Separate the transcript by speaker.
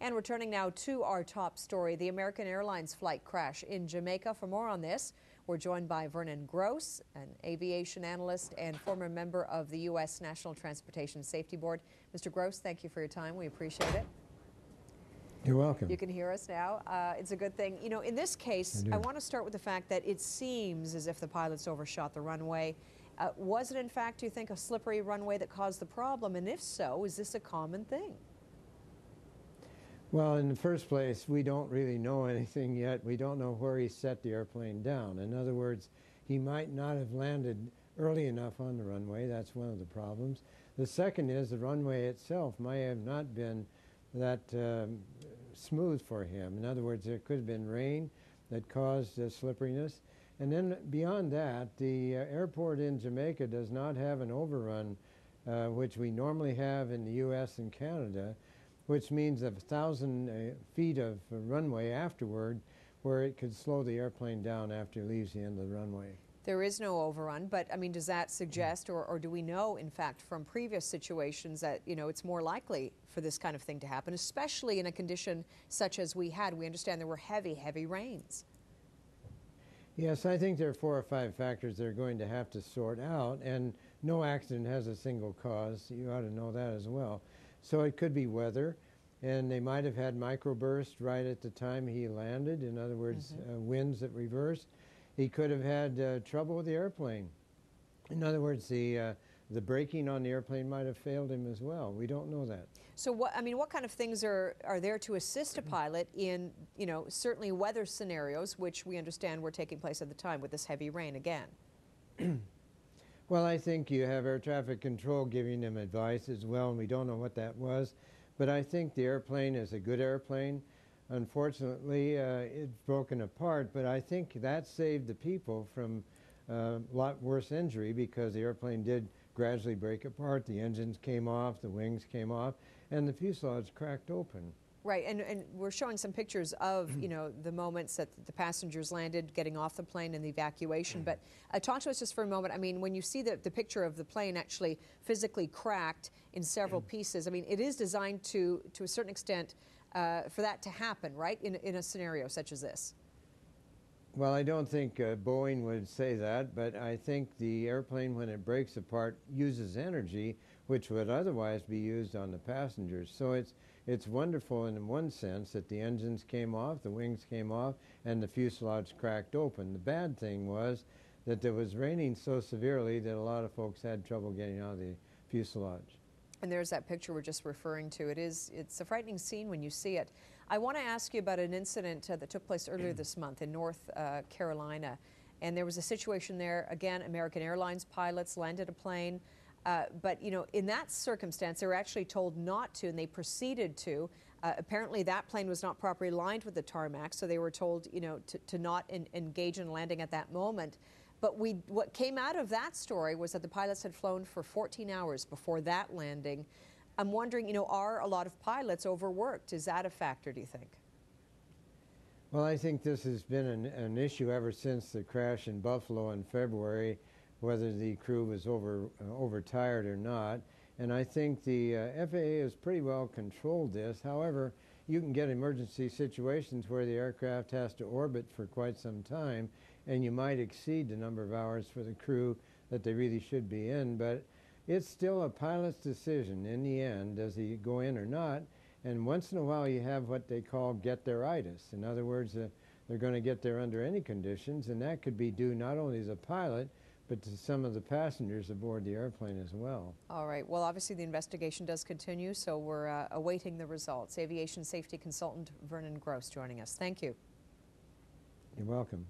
Speaker 1: And we're turning now to our top story, the American Airlines flight crash in Jamaica. For more on this, we're joined by Vernon Grose, an aviation analyst and former member of the U.S. National Transportation Safety Board. Mr. Grose, thank you for your time. We appreciate it.
Speaker 2: You're welcome.
Speaker 1: You can hear us now. It's a good thing. You know, in this case, I want to start with the fact that it seems as if the pilots overshot the runway. Was it, in fact, do you think, a slippery runway that caused the problem? And if so, is this a common thing?
Speaker 2: Well, in the first place, we don't really know anything yet. We don't know where he set the airplane down. In other words, he might not have landed early enough on the runway. That's one of the problems. The second is the runway itself might have not been that smooth for him. In other words, there could have been rain that caused slipperiness. And then beyond that, the airport in Jamaica does not have an overrun, which we normally have in the U.S. and Canada, which means 1,000 feet of runway afterward where it could slow the airplane down after it leaves the end of the runway.
Speaker 1: There is no overrun, but I mean, does that suggest, or do we know, in fact, from previous situations that, you know, it's more likely for this kind of thing to happen, especially in a condition such as we had? We understand there were heavy, heavy rains.
Speaker 2: Yes, I think there are 4 or 5 factors they're going to have to sort out, and no accident has a single cause. You ought to know that as well. So it could be weather, and they might have had microbursts right at the time he landed. In other words, winds that reversed. He could have had trouble with the airplane. In other words, the braking on the airplane might have failed him as well. We don't know that.
Speaker 1: So what kind of things are there to assist a pilot in, you know, certainly weather scenarios, which we understand were taking place at the time with this heavy rain again?
Speaker 2: Well, I think you have air traffic control giving them advice as well, and we don't know what that was. But I think the airplane is a good airplane. Unfortunately, it's broken apart, but I think that saved the people from a lot worse injury because the airplane did gradually break apart. The engines came off, the wings came off, and the fuselage cracked open.
Speaker 1: Right, and we're showing some pictures of, you know, the moments that the passengers landed, getting off the plane and the evacuation. But talk to us just for a moment. I mean, when you see the picture of the plane actually physically cracked in several pieces, I mean, it is designed to a certain extent for that to happen, right, in a scenario such as this?
Speaker 2: Well, I don't think Boeing would say that, but I think the airplane, when it breaks apart, uses energy which would otherwise be used on the passengers. So it's wonderful in one sense that the engines came off, the wings came off, and the fuselage cracked open. The bad thing was that it was raining so severely that a lot of folks had trouble getting out of the fuselage.
Speaker 1: And there's that picture we're just referring to. It's a frightening scene when you see it. I want to ask you about an incident that took place earlier this month in North Carolina. And there was a situation there, again, American Airlines pilots landed a plane. But, you know, in that circumstance, they were actually told not to, and they proceeded to. Apparently, that plane was not properly lined with the tarmac, so they were told, you know, to not engage in landing at that moment. But what came out of that story was that the pilots had flown for 14 hours before that landing. I'm wondering, you know, are a lot of pilots overworked? Is that a factor, do you think?
Speaker 2: Well, I think this has been an issue ever since the crash in Buffalo in February, whether the crew was overtired or not. And I think the FAA has pretty well controlled this. However, you can get emergency situations where the aircraft has to orbit for quite some time, and you might exceed the number of hours for the crew that they really should be in. But it's still a pilot's decision in the end, does he go in or not? And once in a while you have what they call get-there-itis. In other words, they're going to get there under any conditions, and that could be due not only to the pilot, but to some of the passengers aboard the airplane as well.
Speaker 1: All right. Well, obviously the investigation does continue, so we're awaiting the results. Aviation safety consultant Vernon Grose joining us. Thank you.
Speaker 2: You're welcome.